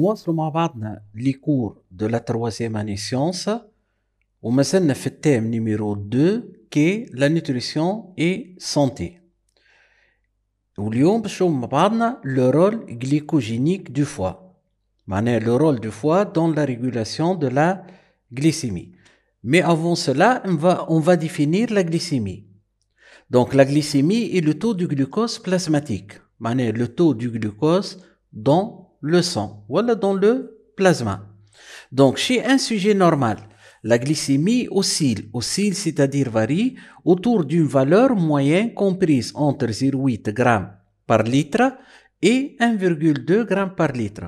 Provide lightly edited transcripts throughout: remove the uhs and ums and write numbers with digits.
نواصلوا مع بعضنا لي كور دو لا تروازيام اني سيونس ومازلنا في التيم نيميرو 2 كي لا نوتريسيون اي سونتي. واليوم باش نشوفوا مع بعضنا لو رول glycogénique du foie. معناها le rôle du foie dans la régulation de la glycémie. Mais avant cela, on va définir la glycémie. Donc la glycémie est le taux du glucose plasmatique. معناها le taux du glucose dans le sang ou dans le plasma. Donc chez un sujet normal, la glycémie oscille, c'est-à-dire varie, autour d'une valeur moyenne comprise entre 0,8 g par litre et 1,2 g par litre.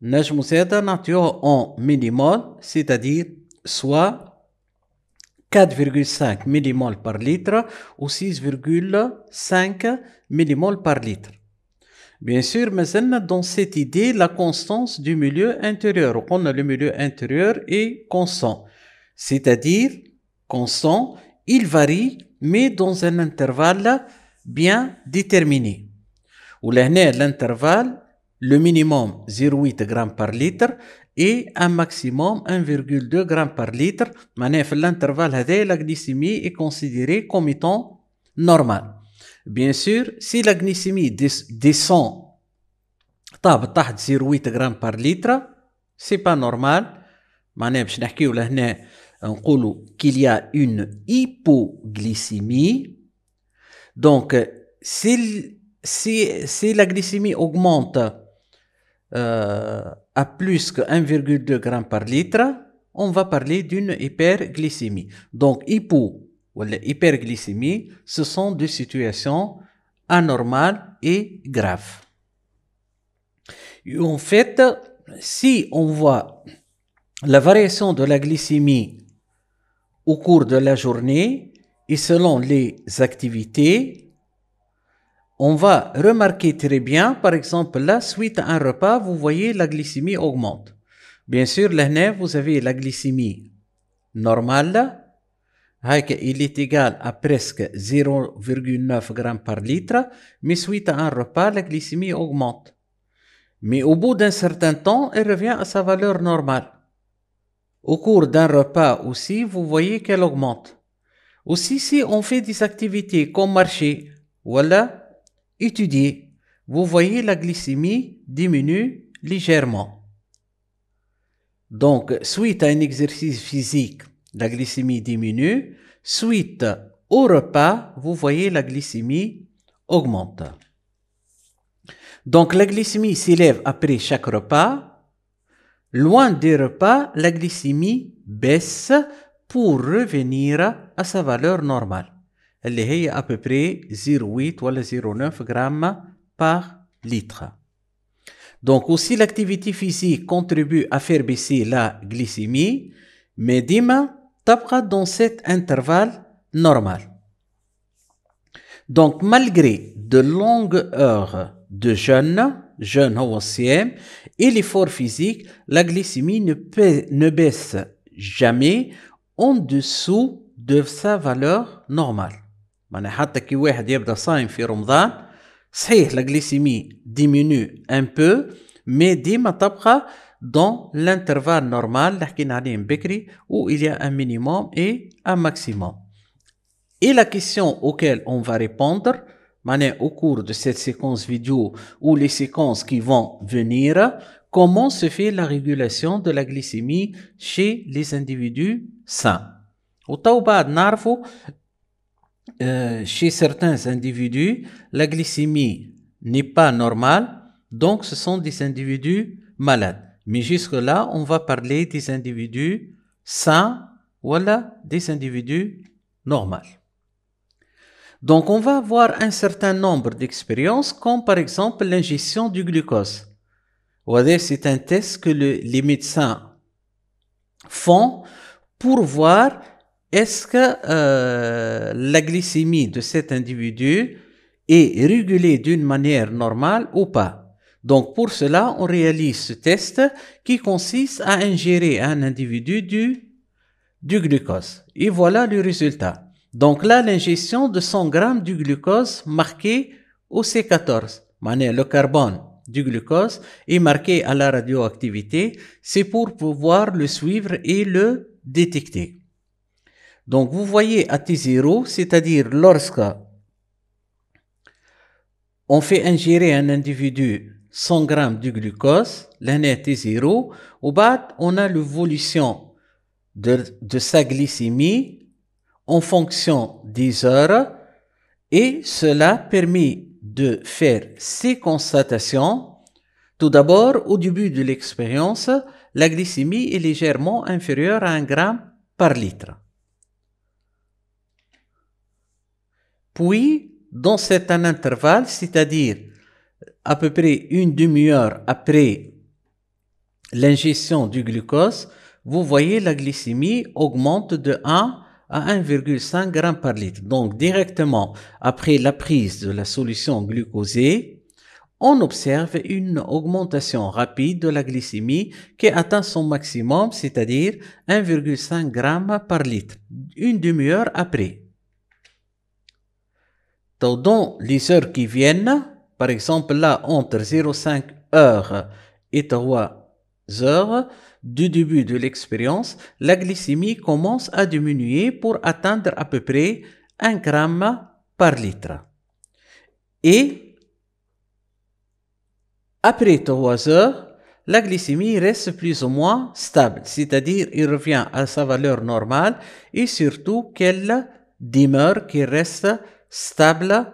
نجمو زادا نعطيوه en millimol, c'est-à-dire soit 4,5 millimol par litre ou 6,5 millimol par litre. Bien sûr, maintenant, dans cette idée, la constance du milieu intérieur. On a le milieu intérieur est constant. C'est-à-dire, constant, il varie, mais dans un intervalle bien déterminé. Où l'intervalle, le minimum 0,8 g par litre et un maximum 1,2 g par litre. Dans l'intervalle, la glycémie est considérée comme étant normale. Bien sûr, si la glycémie descend تحت 0,8 g par litre, c'est pas normal. معناها باش نحكيو لهنا نقولوا qu'il y a une hypoglycémie. Donc si la glycémie augmente à plus que 1,2 g par litre, on va parler d'une hyperglycémie. Donc hypo ou l'hyperglycémie, ce sont deux situations anormales et graves. Et en fait, si on voit la variation de la glycémie au cours de la journée et selon les activités, on va remarquer très bien, par exemple, là, suite à un repas, vous voyez la glycémie augmente. Bien sûr, là, vous avez la glycémie normale. Il est égal à presque 0,9 g par litre, mais suite à un repas, la glycémie augmente. Mais au bout d'un certain temps, elle revient à sa valeur normale. Au cours d'un repas aussi, vous voyez qu'elle augmente. Aussi, si on fait des activités comme marcher, voilà, étudier, vous voyez la glycémie diminue légèrement. Donc, suite à un exercice physique, la glycémie diminue. Suite au repas, vous voyez la glycémie augmente. Donc la glycémie s'élève après chaque repas. Loin des repas, la glycémie baisse pour revenir à sa valeur normale. Elle est à peu près 0,8 ou 0,9 g par litre. Donc aussi l'activité physique contribue à faire baisser la glycémie, mais dima تبقى dans cet intervalle normal. Donc malgré de longues heures de jeûne هو الصيام et l'effort physique, la glycémie ne baisse jamais en dessous de sa valeur normale. معناها حتى كي واحد يبدا صايم في رمضان صحيح la glycémie diminue un peu, mais ديما تبقى dans l'intervalle normal اللي حكينا عليه بكري où il y a un minimum et un maximum. Et la question auquel on va répondre au cours de cette séquence vidéo ou les séquences qui vont venir, comment se fait la régulation de la glycémie chez les individus sains. وتو بعد نعرفوا chez certains individus la glycémie n'est pas normale, donc ce sont des individus malades. Mais jusque-là, on va parler des individus sains ou des individus normaux. Donc, on va avoir un certain nombre d'expériences, comme par exemple l'ingestion du glucose. C'est un test que les médecins font pour voir est-ce que la glycémie de cet individu est régulée d'une manière normale ou pas. Donc, pour cela, on réalise ce test qui consiste à ingérer à un individu du glucose. Et voilà le résultat. Donc là, l'ingestion de 100 g du glucose marqué au C14. Le carbone du glucose est marqué à la radioactivité, c'est pour pouvoir le suivre et le détecter. Donc, vous voyez à T0, c'est-à-dire lorsque on fait ingérer un individu 100 grammes de glucose, l'année T0, au bas, on a l'évolution de sa glycémie en fonction des heures et cela permet de faire ces constatations. Tout d'abord, au début de l'expérience, la glycémie est légèrement inférieure à 1 gramme par litre. Puis, dans cet intervalle, c'est-à-dire à peu près une demi-heure après l'ingestion du glucose, vous voyez la glycémie augmente de 1 à 1,5 g par litre. Donc, directement après la prise de la solution glucosée, on observe une augmentation rapide de la glycémie qui atteint son maximum, c'est-à-dire 1,5 g par litre, une demi-heure après. Donc, dans les heures qui viennent, par exemple là, entre 0,5 heures et 3 heures du début de l'expérience, la glycémie commence à diminuer pour atteindre à peu près 1 g par litre. Et après 3 heures, la glycémie reste plus ou moins stable, c'est-à-dire il revient à sa valeur normale et surtout qu'elle demeure, qu'elle reste stable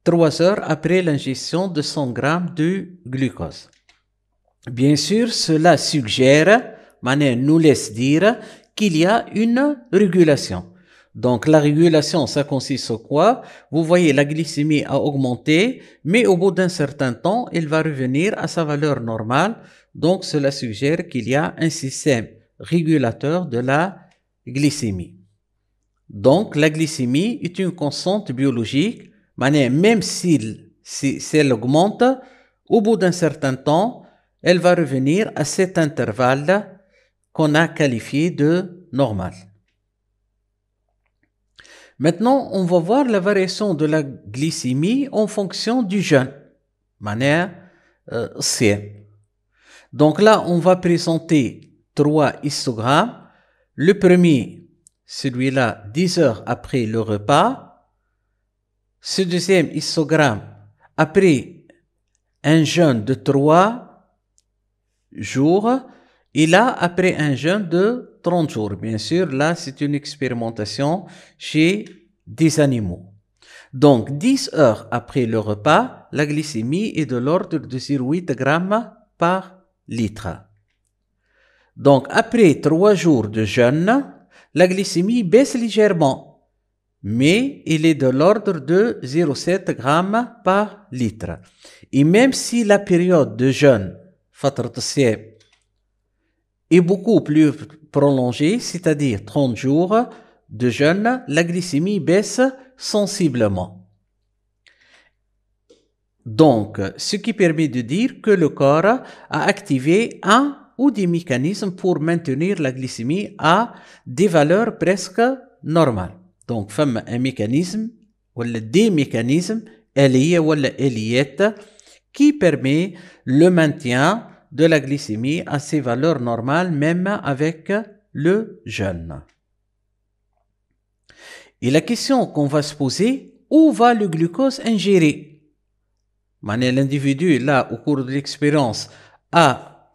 3 heures après l'ingestion de 100 grammes de glucose. Bien sûr, cela suggère, nous laisse dire qu'il y a une régulation. Donc, la régulation, ça consiste en quoi? Vous voyez, la glycémie a augmenté, mais au bout d'un certain temps, elle va revenir à sa valeur normale. Donc, cela suggère qu'il y a un système régulateur de la glycémie. Donc, la glycémie est une constante biologique, même si elle augmente, au bout d'un certain temps, elle va revenir à cet intervalle qu'on a qualifié de normal. Maintenant, on va voir la variation de la glycémie en fonction du jeûne. Donc là, on va présenter 3 histogrammes. Le premier, celui-là, 10 heures après le repas. Ce deuxième histogramme, après un jeûne de 3 jours. Et là, après un jeûne de 30 jours. Bien sûr, là, c'est une expérimentation chez des animaux. Donc, 10 heures après le repas, la glycémie est de l'ordre de 0,8 g par litre. Donc, après 3 jours de jeûne, la glycémie baisse légèrement, mais elle est de l'ordre de 0,7 g par litre. Et même si la période de jeûne, فترة الصيام, est beaucoup plus prolongée, c'est-à-dire 30 jours de jeûne, la glycémie baisse sensiblement. Donc, ce qui permet de dire que le corps a activé un ou des mécanismes pour maintenir la glycémie à des valeurs presque normales. Donc, un mécanisme ou des mécanismes qui permet le maintien de la glycémie à ses valeurs normales, même avec le jeûne. Et la question qu'on va se poser, où va le glucose ingéré? L'individu, là, au cours de l'expérience, a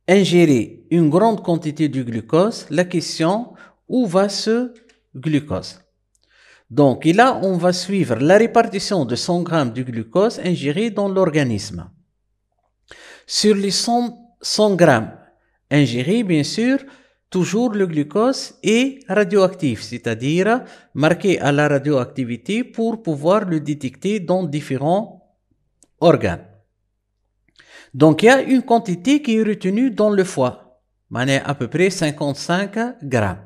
ingéré une grande quantité de glucose. La question, où va ce glucose? Donc, et là, on va suivre la répartition de 100 grammes de glucose ingéré dans l'organisme. Sur les 100 grammes ingérés, bien sûr, toujours le glucose est radioactif, c'est-à-dire marqué à la radioactivité pour pouvoir le détecter dans différents organes. Donc, il y a une quantité qui est retenue dans le foie, à peu près 55 grammes.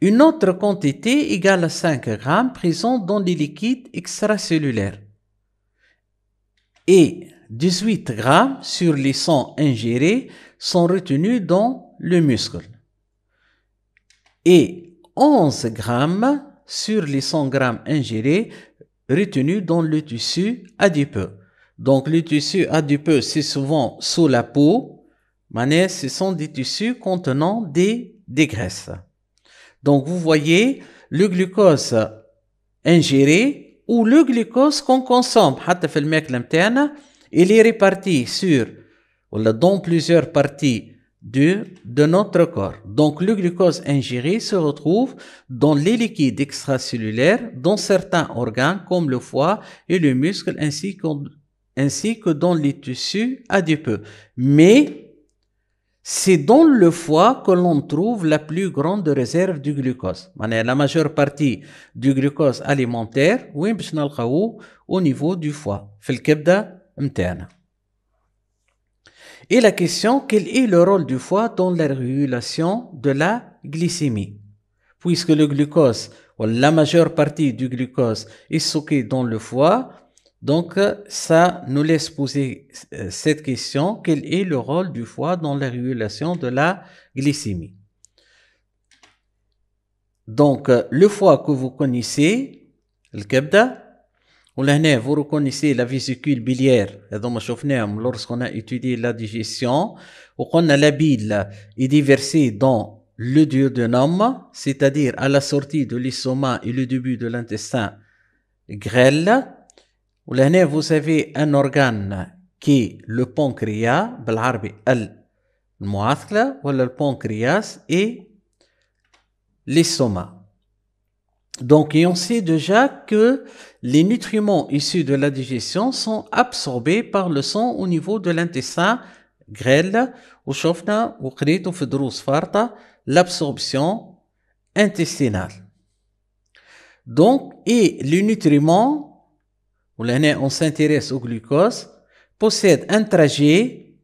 Une autre quantité égale à 5 grammes présente dans les liquides extracellulaires. Et 18 grammes sur les 100 ingérés sont retenus dans le muscle. Et 11 grammes sur les 100 grammes ingérés retenus dans le tissu adipeux. Donc, les tissus adipeux, c'est souvent sous la peau, mais ce sont des tissus contenant des graisses. Donc, vous voyez, le glucose ingéré ou le glucose qu'on consomme, il est réparti dans plusieurs parties de notre corps. Donc, le glucose ingéré se retrouve dans les liquides extracellulaires, dans certains organes comme le foie et le muscle, ainsi que dans les tissus adipeux. Mais c'est dans le foie que l'on trouve la plus grande réserve du glucose. La majeure partie du glucose alimentaire, au niveau du foie, في الكبدة متاعنا. Et la question, quel est le rôle du foie dans la régulation de la glycémie? Puisque le glucose, ou la majeure partie du glucose est stocké dans le foie, donc ça nous laisse poser cette question, quel est le rôle du foie dans la régulation de la glycémie? Donc le foie que vous connaissez, le kebda, vous reconnaissez la vésicule biliaire, lorsqu'on a étudié la digestion, la bile est déversée dans le duodénum, c'est-à-dire à la sortie de l'estomac et le début de l'intestin grêle. Vous avez un organe qui est le pancréas, le pancréas et l'estomac. Donc, on sait déjà que les nutriments issus de la digestion sont absorbés par le sang au niveau de l'intestin grêle, l'absorption intestinale. Donc, et les nutriments, on s'intéresse au glucose, possèdent un trajet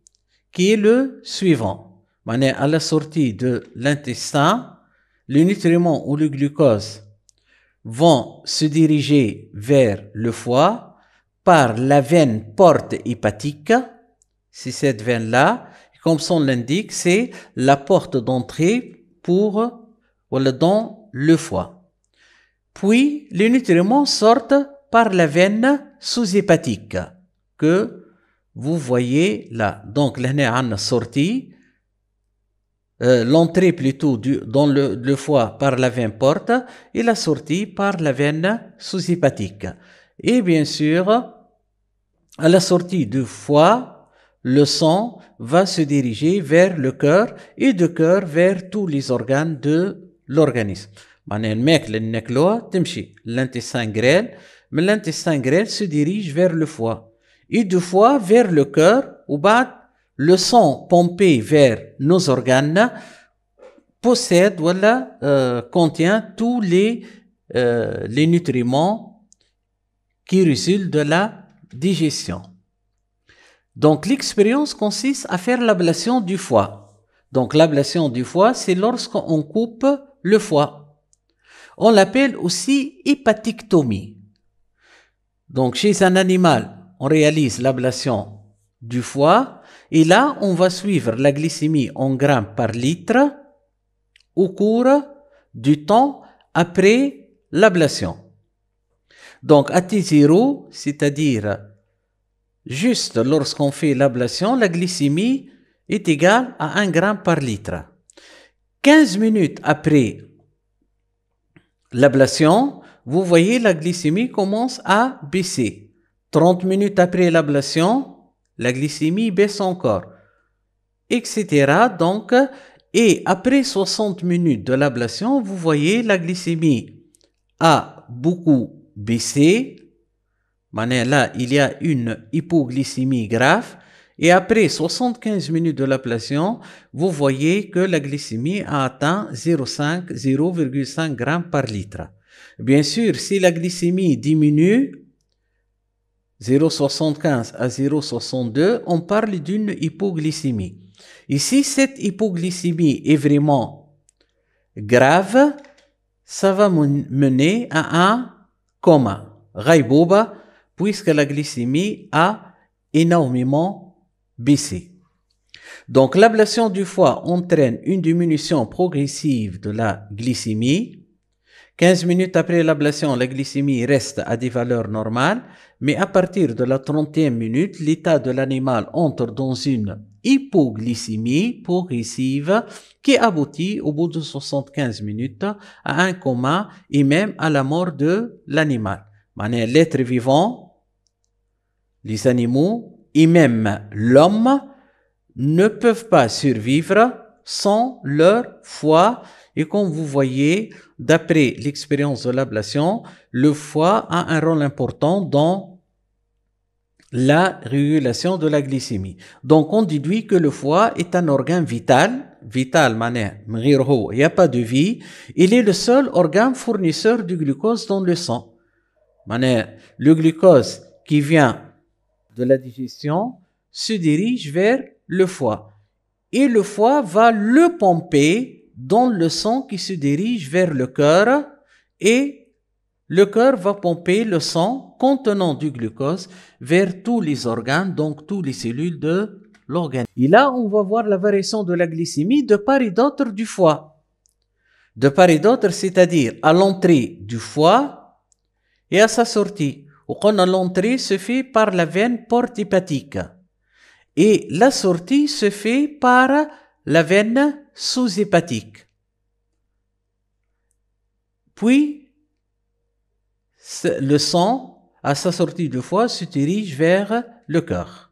qui est le suivant. À la sortie de l'intestin, les nutriments ou le glucose vont se diriger vers le foie par la veine porte hépatique. C'est cette veine-là, comme son l'indique, c'est la porte d'entrée dans le foie. Puis, les nutriments sortent par la veine sous-hépatique que vous voyez là. Donc, là, on a sorti l'entrée plutôt dans le foie par la veine porte et la sortie par la veine sous-hépatique. Et bien sûr, à la sortie du foie, le sang va se diriger vers le cœur et du cœur vers tous les organes de l'organisme. L'intestin grêle, mais l'intestin grêle se dirige vers le foie et du foie vers le cœur ou le sang pompé vers nos organes possède contient tous les nutriments qui résultent de la digestion. Donc l'expérience consiste à faire l'ablation du foie. Donc l'ablation du foie, c'est lorsqu'on coupe le foie. On l'appelle aussi hépatectomie. Donc chez un animal, on réalise l'ablation du foie. Et là, on va suivre la glycémie en grammes par litre au cours du temps après l'ablation. Donc, à T0, c'est-à-dire juste lorsqu'on fait l'ablation, la glycémie est égale à 1 gramme par litre. 15 minutes après l'ablation, vous voyez la glycémie commence à baisser. 30 minutes après l'ablation, la glycémie baisse encore, etc. Donc, et après 60 minutes de l'ablation, vous voyez la glycémie a beaucoup baissé. Là, il y a une hypoglycémie grave. Et après 75 minutes de l'ablation, vous voyez que la glycémie a atteint 0,5 grammes par litre. Bien sûr, si la glycémie diminue, 0,75 à 0,62, on parle d'une hypoglycémie. Ici, cette hypoglycémie est vraiment grave, ça va mener à un coma, غيبوبة, puisque la glycémie a énormément baissé. Donc, l'ablation du foie entraîne une diminution progressive de la glycémie 15 minutes après l'ablation, la glycémie reste à des valeurs normales, mais à partir de la 30e minute, l'état de l'animal entre dans une hypoglycémie progressive qui aboutit au bout de 75 minutes à un coma et même à la mort de l'animal. L'être vivant, les animaux et même l'homme ne peuvent pas survivre sans leur foie. Et comme vous voyez, d'après l'expérience de l'ablation, le foie a un rôle important dans la régulation de la glycémie. Donc, on déduit que le foie est un organe vital. Vital, il n'y a pas de vie. Il est le seul organe fournisseur du glucose dans le sang. Le glucose qui vient de la digestion se dirige vers le foie. Et le foie va le pomper dans le sang qui se dirige vers le cœur et le cœur va pomper le sang contenant du glucose vers tous les organes, donc toutes les cellules de l'organisme. Et là, on va voir la variation de la glycémie de part et d'autre du foie. De part et d'autre, c'est-à-dire à l'entrée du foie et à sa sortie. L'entrée se fait par la veine porte hépatique. Et la sortie se fait par la veine sous-hépatique. Puis, le sang, à sa sortie du foie, se dirige vers le cœur.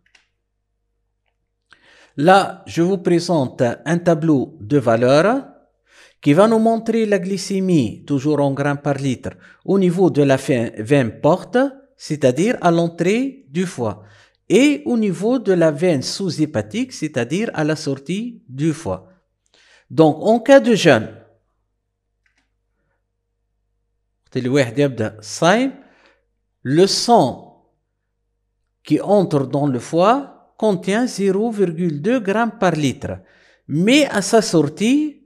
Là, je vous présente un tableau de valeurs qui va nous montrer la glycémie, toujours en grammes par litre, au niveau de la veine porte, c'est-à-dire à l'entrée du foie, et au niveau de la veine sous-hépatique, c'est-à-dire à la sortie du foie. Donc, en cas de jeûne, le sang qui entre dans le foie contient 0,2 g par litre. Mais à sa sortie,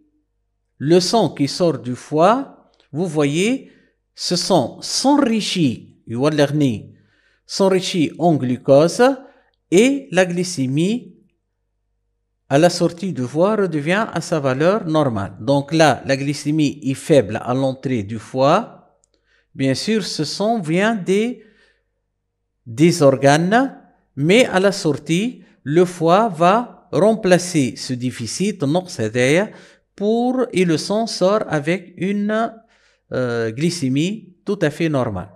le sang qui sort du foie, vous voyez, ce sang s'enrichit en glucose et la glycémie à la sortie du foie redevient à sa valeur normale. Donc là, la glycémie est faible à l'entrée du foie. Bien sûr, ce sang vient des organes, mais à la sortie, le foie va remplacer ce déficit et le sang sort avec une glycémie tout à fait normale.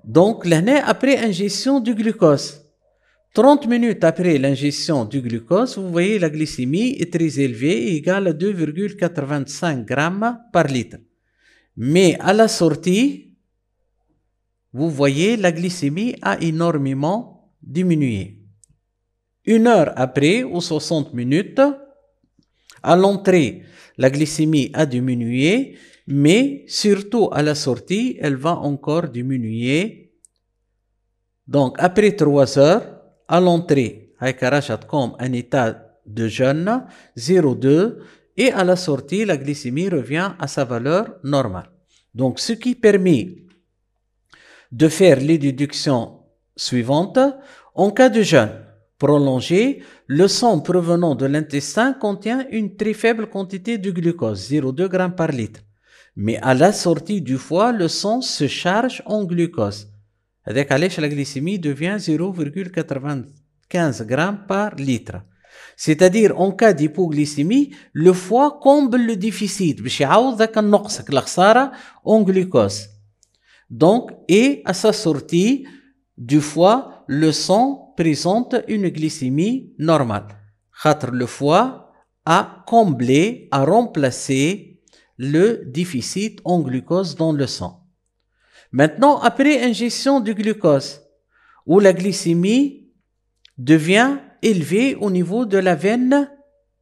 Donc, l'année après ingestion du glucose, 30 minutes après l'ingestion du glucose, vous voyez la glycémie est très élevée, égale à 2,85 grammes par litre. Mais à la sortie, vous voyez la glycémie a énormément diminué. Une heure après, ou 60 minutes, à l'entrée, la glycémie a diminué, mais surtout à la sortie, elle va encore diminuer. Donc, après 3 heures, à l'entrée, comme un état de jeûne, 0,2, et à la sortie, la glycémie revient à sa valeur normale. Donc, ce qui permet de faire les déductions suivantes. En cas de jeûne prolongé, le sang provenant de l'intestin contient une très faible quantité de glucose, 0,2 g par litre. Mais à la sortie du foie, le sang se charge en glucose. Avec la glycémie devient 0,95 g par litre. C'est-à-dire, en cas d'hypoglycémie, le foie comble le déficit en glucose. Donc, et à sa sortie du foie, le sang présente une glycémie normale. Le foie a comblé, a remplacé le déficit en glucose dans le sang. Maintenant, après ingestion du glucose, où la glycémie devient élevée au niveau de la veine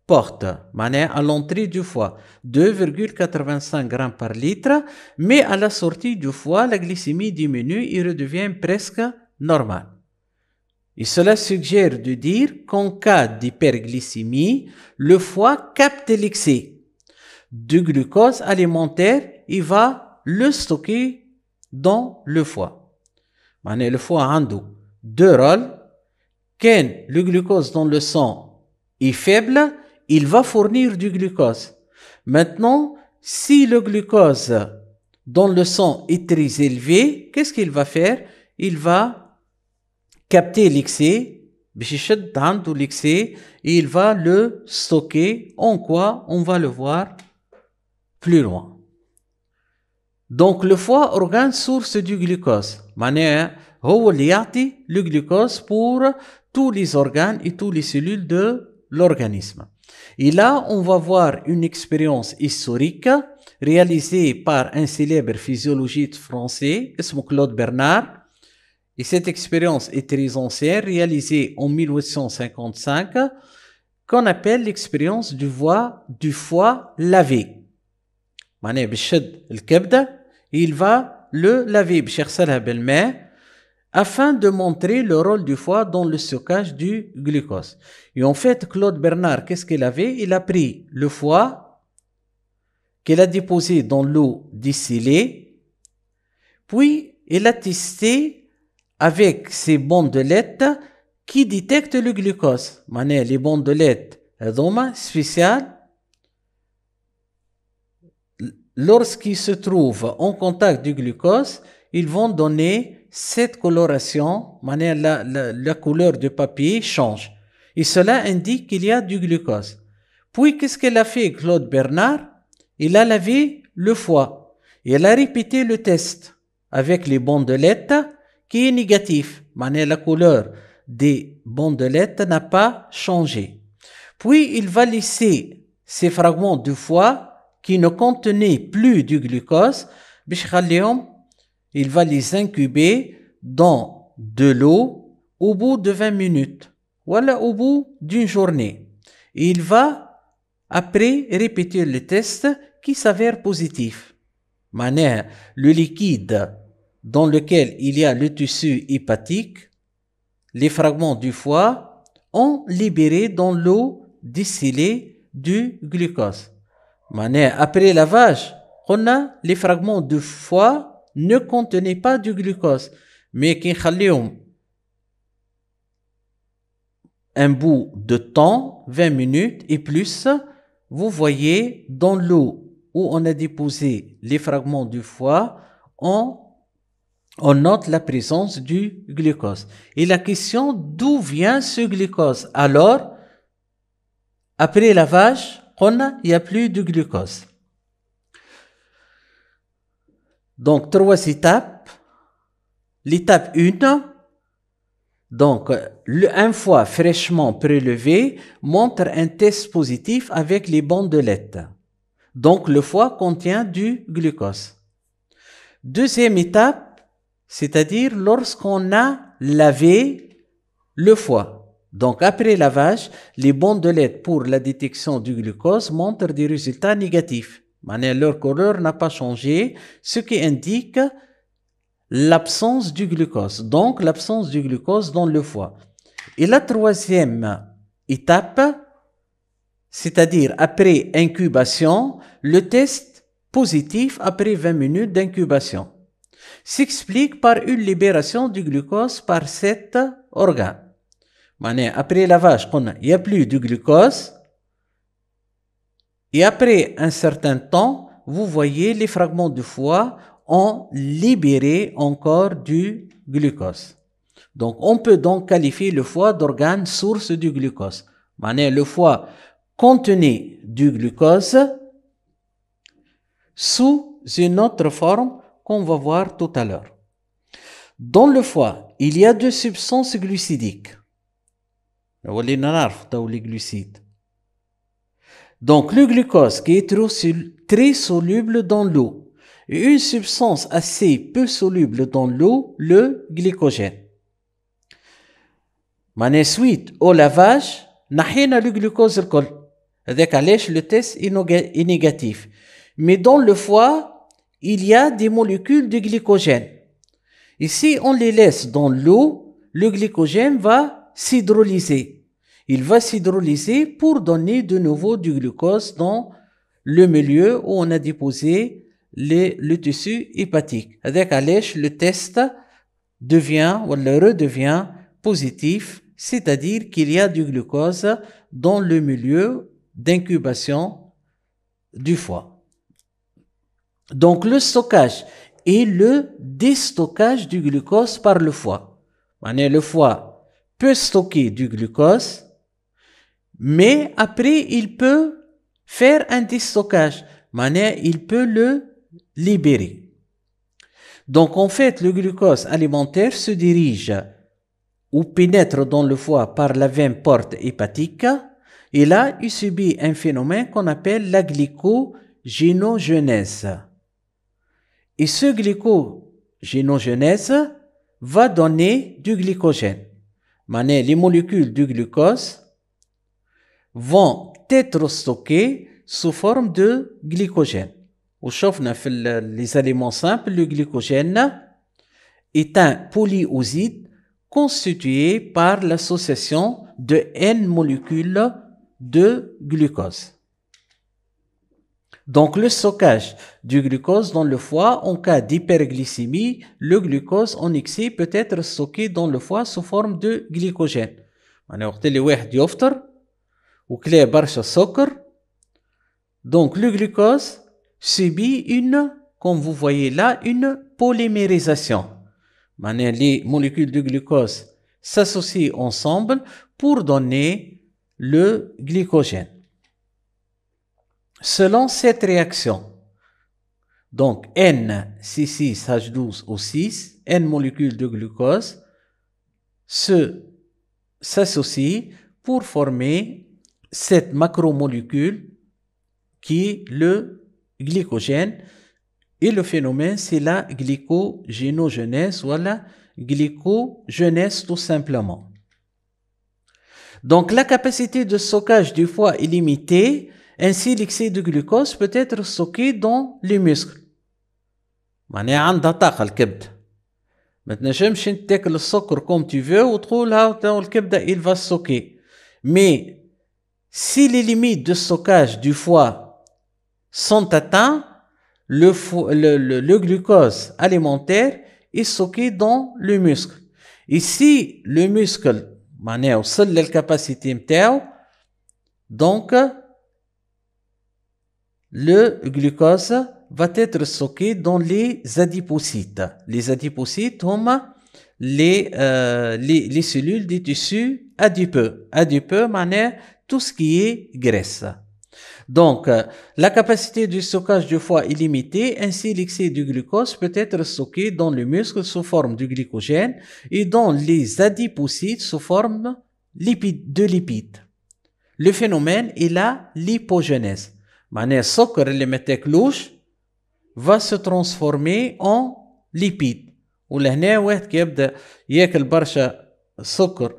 porte, à l'entrée du foie, 2,85 g par litre, mais à la sortie du foie, la glycémie diminue et redevient presque normale. Et cela suggère de dire qu'en cas d'hyperglycémie, le foie capte l'excès de glucose alimentaire et va le stocker dans le foie. Le foie a deux rôles. Quand le glucose dans le sang est faible, il va fournir du glucose. Maintenant, si le glucose dont le sang est très élevé, qu'est-ce qu'il va faire? Il va capter l'excès, l'excès, et il va le stocker. En quoi? On va le voir plus loin. Donc le foie, organe source du glucose. معناها هو اللي يعطي le glucose pour tous les organes et tous les cellules de l'organisme. Et là, on va voir une expérience historique réalisée par un célèbre physiologiste français, Claude Bernard. Et cette expérience est très ancienne, réalisée en 1855, qu'on appelle l'expérience du foie lavé. معناها بيشد الكبدة, il va le laver بيغسلها بالماء afin de montrer le rôle du foie dans le stockage du glucose. Et en fait, Claude Bernard, qu'est-ce qu'il avait? Il a pris le foie qu'il a déposé dans l'eau distillée, puis il a testé avec ces bandelettes qui détectent le glucose. معناها les bandelettes هذوما spéciales, lorsqu'ils se trouvent en contact du glucose, ils vont donner cette coloration, la couleur du papier change. Et cela indique qu'il y a du glucose. Puis, qu'est-ce qu'elle a fait, Claude Bernard? Il a lavé le foie. Et elle a répété le test avec les bandelettes qui est négatif. La couleur des bandelettes n'a pas changé. Puis, il va laisser ces fragments de foie qui ne contenaient plus du glucose, il va les incuber dans de l'eau au bout de 20 minutes, voilà, au bout d'une journée. Et il va après répéter le test qui s'avère positif. Le liquide dans lequel il y a le tissu hépatique, les fragments du foie ont libéré dans l'eau distillée du glucose. Après lavage, on a les fragments de foie ne contenaient pas du glucose, mais qui خليهم un bout de temps, 20 minutes et plus, vous voyez dans l'eau où on a déposé les fragments du foie, on note la présence du glucose. Et la question, d'où vient ce glucose? Alors, après lavage, il n'y a plus de glucose. Donc, 3 étapes. L'étape 1, donc, un foie fraîchement prélevé montre un test positif avec les bandelettes. Donc, le foie contient du glucose. Deuxième étape, c'est-à-dire lorsqu'on a lavé le foie. Donc, après lavage, les bandelettes pour la détection du glucose montrent des résultats négatifs. Leur couleur n'a pas changé, ce qui indique l'absence du glucose. Donc, l'absence du glucose dans le foie. Et la troisième étape, c'est-à-dire après incubation, le test positif après 20 minutes d'incubation s'explique par une libération du glucose par cet organe. Après lavage, il n'y a plus de glucose. Et après un certain temps, vous voyez les fragments du foie ont libéré encore du glucose. Donc, on peut donc qualifier le foie d'organe source du glucose. Le foie contenait du glucose sous une autre forme qu'on va voir tout à l'heure. Dans le foie, il y a 2 substances glucidiques. Les glucides. Donc, le glucose qui est très soluble dans l'eau et une substance assez peu soluble dans l'eau, le glycogène. Suite au lavage, نحينا le glucose الكل. هذاك علاش le test est négatif. Mais dans le foie, il y a des molécules de glycogène. Et si on les laisse dans l'eau, le glycogène va s'hydrolyser. Il va s'hydrolyser pour donner de nouveau du glucose dans le milieu où on a déposé le tissu hépatique. Avec علاش le test redevient positif, c'est-à-dire qu'il y a du glucose dans le milieu d'incubation du foie. Donc, le stockage et le déstockage du glucose par le foie. Le foie peut stocker du glucose, mais après, il peut faire un déstockage. Il peut le libérer. Donc, en fait, le glucose alimentaire se dirige ou pénètre dans le foie par la veine porte hépatique. Et là, il subit un phénomène qu'on appelle la glycogénogenèse. Et ce glycogénogenèse va donner du glycogène. Les molécules du glucose vont être stockées sous forme de glycogène. وشوفنا في les aliments simples, le glycogène est un polyoside constitué par l'association de N molécules de glucose. Donc, le stockage du glucose dans le foie, en cas d'hyperglycémie, le glucose en excès peut être stocké dans le foie sous forme de glycogène. وقت اللي واحد يفطر وكلا برشا سكر, donc le glucose subit comme vous voyez là, une polymérisation. Les molécules de glucose s'associent ensemble pour donner le glycogène. Selon cette réaction, donc N6,6H12O6, N molécules de glucose s'associent pour former cette macromolécule qui est le glycogène. Et le phénomène, c'est la glycogénogenèse ou la glycogenèse tout simplement. Donc, la capacité de stockage du foie est limitée. Ainsi, l'excès de glucose peut être stocké dans les muscles. عندها طاقة الكبد. ما تنجمش انت تاكل السكر comme tu veux وتقول الكبدة il va stocker. Mais si les limites de stockage du foie sont atteintes, le glucose alimentaire est stocké dans le muscle. Et si le muscle وصل للكاباسيتي نتاعو, donc le glucose va être stocké dans les adipocytes. Les adipocytes sont les cellules des tissus adipeux. Adipeux, tout ce qui est graisse. Donc, la capacité du stockage du foie est limitée, ainsi l'excès du glucose peut être stocké dans le muscle sous forme de glycogène et dans les adipocytes sous forme de lipides. Le phénomène est la lipogenèse. السكر اللي ما تاكلوش va se transformer en lipide. ولهنا واحد كي يبدا ياكل برشا سكر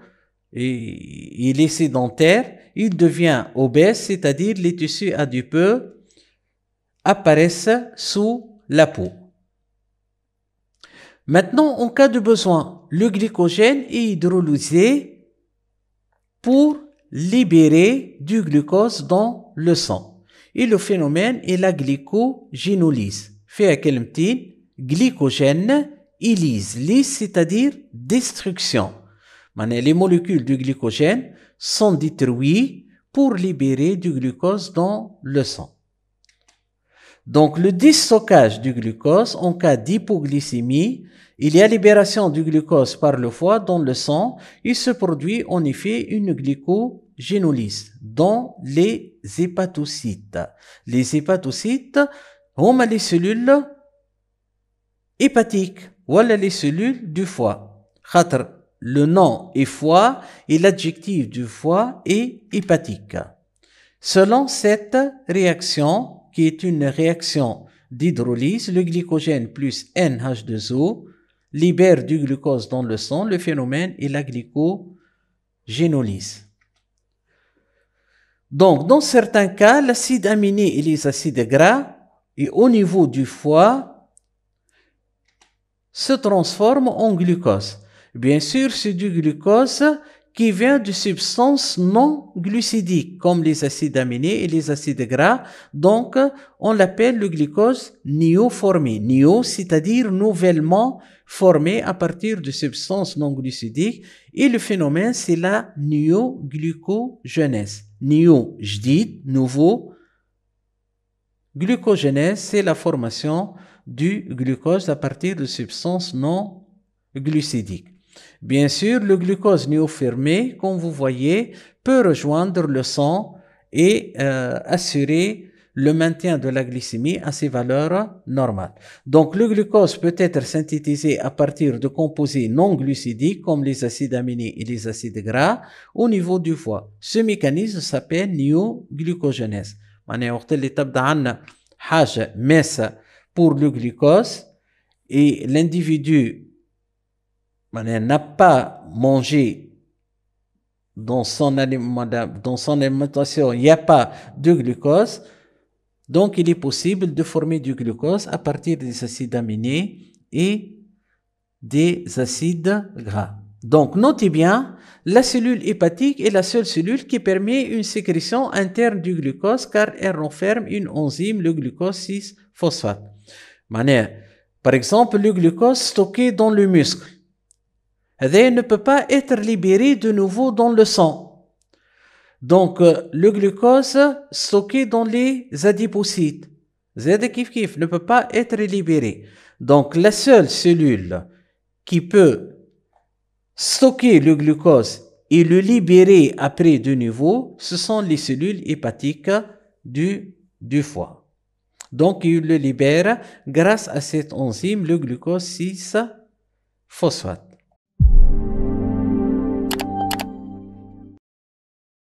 il est sédentaire, il devient obèse, c'est-à-dire les tissus adipeux apparaissent sous la peau. Maintenant, en cas de besoin, le glycogène est hydrolysé pour libérer du glucose dans le sang. Et le phénomène est la glycogénolyse. فيها كلمتين glycogène et lyse. Lyse, c'est-à-dire destruction. Les molécules du glycogène sont détruites pour libérer du glucose dans le sang. Donc, le déstockage du glucose en cas d'hypoglycémie, il y a libération du glucose par le foie dans le sang. Il se produit en effet une glycogénolyse dans les hépatocytes. Les hépatocytes sont les cellules hépatiques ou les cellules du foie. Le nom est foie et l'adjectif du foie est hépatique. Selon cette réaction, qui est une réaction d'hydrolyse, le glycogène plus NH2O libère du glucose dans le sang. Le phénomène est la glycogénolyse. Donc, dans certains cas, l'acide aminé et les acides gras, et au niveau du foie, se transforment en glucose. Bien sûr, c'est du glucose qui vient de substances non glucidiques, comme les acides aminés et les acides gras. Donc, on l'appelle le glucose néoformé. Néo, c'est-à-dire nouvellement formé à partir de substances non glucidiques. Et le phénomène, c'est la néoglucogenèse. Néo, jdid, nouveau. Glucogénèse, c'est la formation du glucose à partir de substances non glucidiques. Bien sûr, le glucose néofermé, comme vous voyez, peut rejoindre le sang et assurer le maintien de la glycémie à ses valeurs normales. Donc, le glucose peut être synthétisé à partir de composés non glucidiques comme les acides aminés et les acides gras au niveau du foie. Ce mécanisme s'appelle néoglucogénèse. معناها وقت اللي تبدا عندنا حاجة ماسة pour le glucose et l'individu n'a pas mangé dans son alimentation, il n'y a pas de glucose, donc il est possible de former du glucose à partir des acides aminés et des acides gras. Donc notez bien, la cellule hépatique est la seule cellule qui permet une sécrétion interne du glucose car elle renferme une enzyme, le glucose 6-phosphate. Par exemple, le glucose stocké dans le muscle ne peut pas être libéré de nouveau dans le sang. Donc, le glucose stocké dans les adipocytes ne peut pas être libéré. Donc, la seule cellule qui peut stocker le glucose et le libérer après de nouveau, ce sont les cellules hépatiques du foie. Donc, il le libère grâce à cette enzyme, le glucose 6-phosphate.